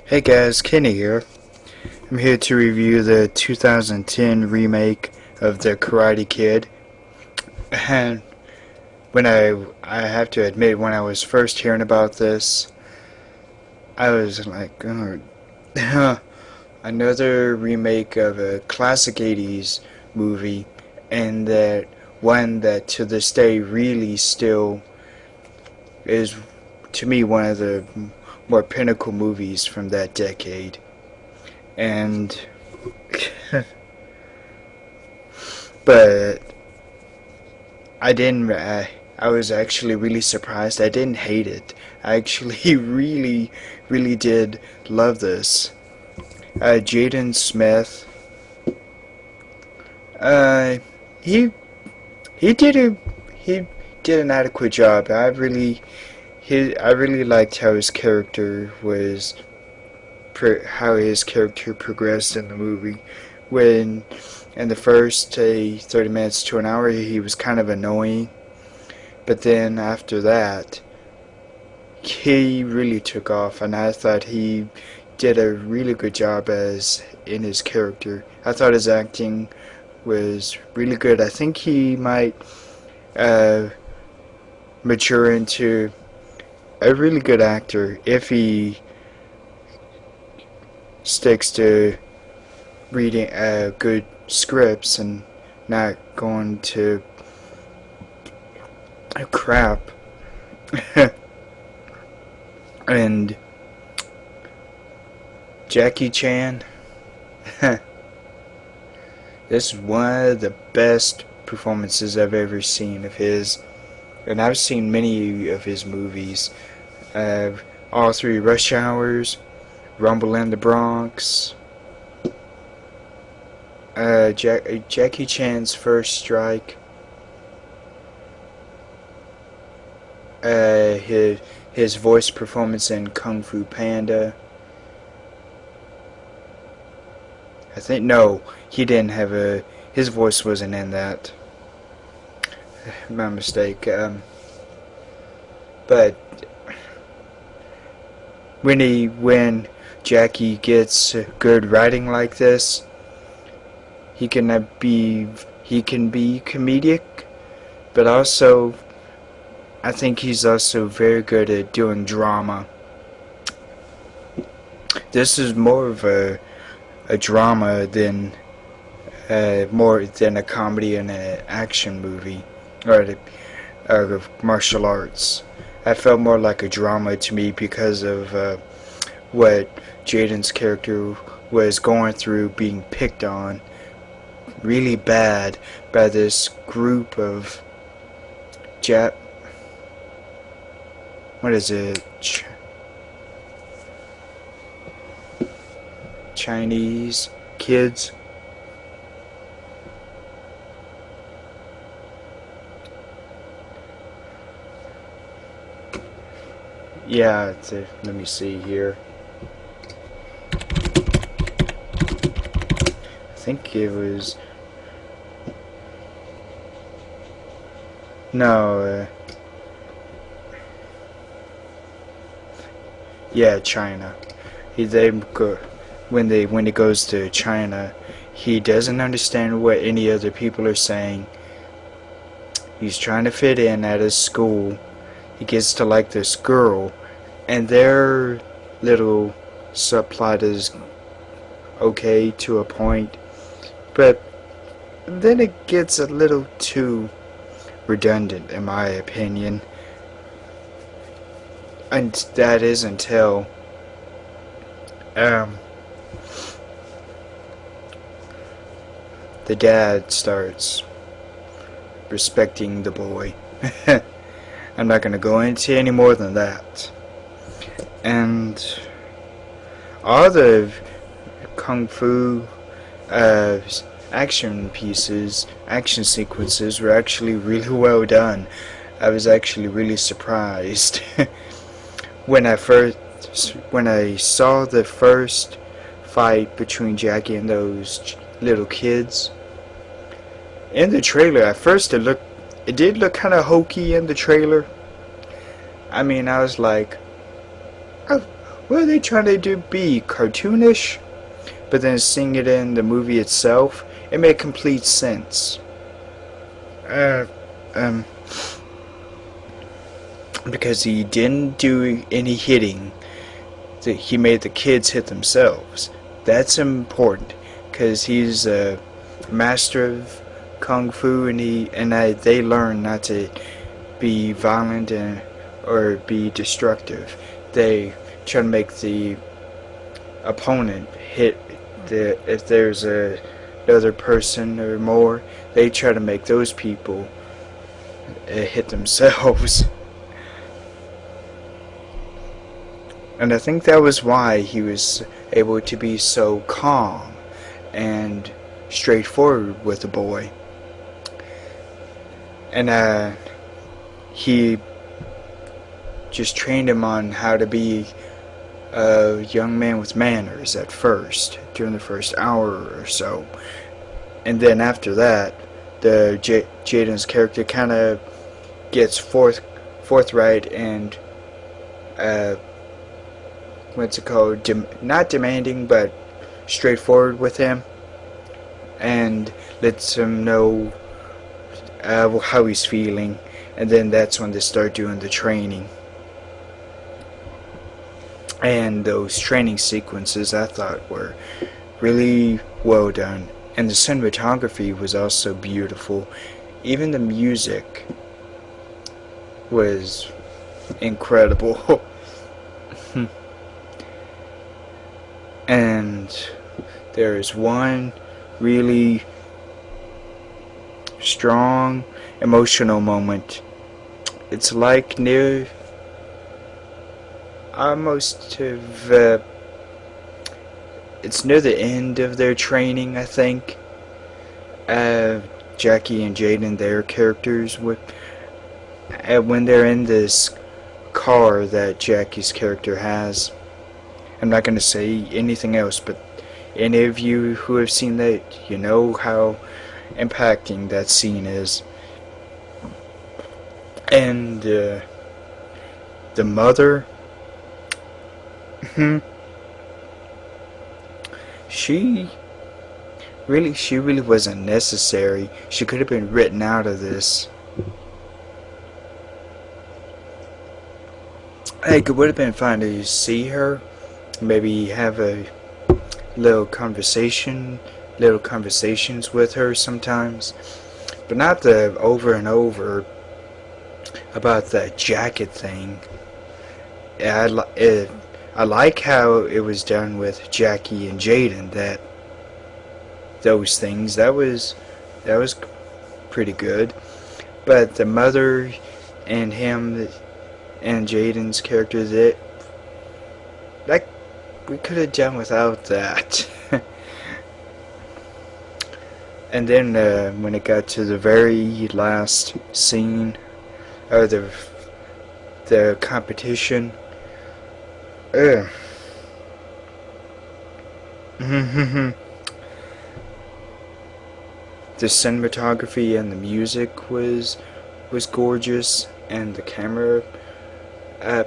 Hey guys, Kenny here. I'm here to review the 2010 remake of The Karate Kid. And I have to admit, when I was first hearing about this, I was like, oh, another remake of a classic 80s movie, and that one that to this day really still is, to me, one of the more pinnacle movies from that decade. And but I was actually really surprised. I didn't hate it. I actually really did love this. Jaden Smith, uh, he he did a he did an adequate job. I really liked how his character was how his character progressed in the movie. When in the first 30 minutes to an hour, he was kind of annoying, but then after that, he really took off, and I thought he did a really good job as in his character. I thought his acting was really good. I think he might uh, mature into a really good actor if he sticks to reading good scripts and not going to crap. And Jackie Chan, this is one of the best performances I've ever seen of his, and I've seen many of his movies. All three: Rush Hours, Rumble in the Bronx, Jackie Chan's First Strike, his voice performance in Kung Fu Panda. I think no, he didn't have his voice wasn't in that. My mistake. But when Jackie gets good writing like this, he can be comedic, but also I think he's also very good at doing drama. This is more of a drama than more than a comedy and an action movie or martial arts. I felt more like a drama to me because of what Jaden's character was going through, being picked on really bad by this group of what is it? Chinese kids. Yeah, let me see here. I think it was no. Yeah, China. They go when he goes to China, he doesn't understand what any other people are saying. He's trying to fit in at his school. He gets to like this girl, and their little subplot is okay to a point, but then it gets a little too redundant in my opinion. And that is until the dad starts respecting the boy. I'm not gonna go into any more than that. And all the kung fu action sequences were actually really well done. I was actually really surprised when I saw the first fight between Jackie and those little kids. In the trailer, at first it did look kind of hokey in the trailer. I mean, I was like, oh, well, they try to be cartoonish, but then seeing it in the movie itself, it made complete sense. Uh, um, because he didn't do any hitting. He made the kids hit themselves. That's important, because he's a master of kung fu, and they learn not to be violent or be destructive. They try to make the opponent hit. If there's another person or more, they try to make those people hit themselves. And I think that was why he was able to be so calm and straightforward with the boy. And he just trained him on how to be a young man with manners at first, during the first hour or so. And then after that, Jaden's character kind of gets forthright and what's it called? Not demanding, but straightforward with him, and lets him know how he's feeling. And then that's when they start doing the training. And those training sequences I thought were really well done. And the cinematography was also beautiful. Even the music was incredible. And there's one really strong emotional moment. It's like near almost of it's near the end of their training, I think. Jackie and Jaden, their characters, when they're in this car that Jackie's character has. I'm not going to say anything else, but any of you who have seen that, you know how impacting that scene is. And the mother, she really wasn't necessary. She could have been written out of this. Like, it would have been fun to see her, maybe have a little conversations with her sometimes, but not the over and over about that jacket thing. I like how it was done with Jackie and Jaden, that those things, that was pretty good. But the mother and him and Jaden's character, that we could have done without that. And then when it got to the very last scene, or the competition, the cinematography and the music was gorgeous, and the camera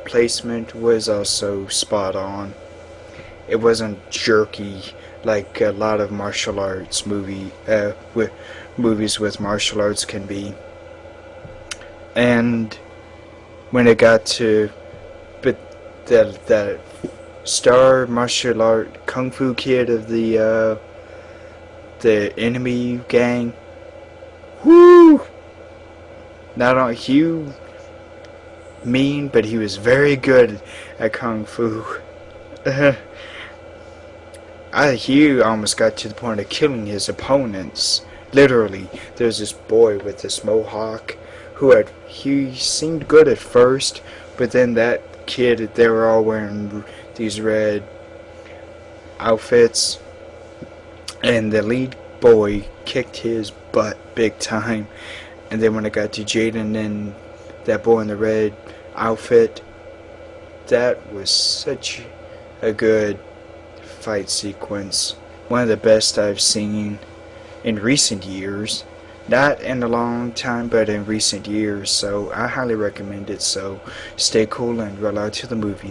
placement was also spot on. It wasn't jerky like a lot of martial arts movies with martial arts can be. And when it got to that star martial art kung fu kid of the enemy gang, whoo! Not only he mean, but he was very good at kung fu. He almost got to the point of killing his opponents. Literally, there's this boy with this mohawk he seemed good at first, but then that kid, they were all wearing these red outfits, and the lead boy kicked his butt big time. And then when it got to Jaden and that boy in the red outfit, that was such a good fight sequence. One of the best I've seen in recent years. Not in a long time, but in recent years. So I highly recommend it. So stay cool and roll out to the movies.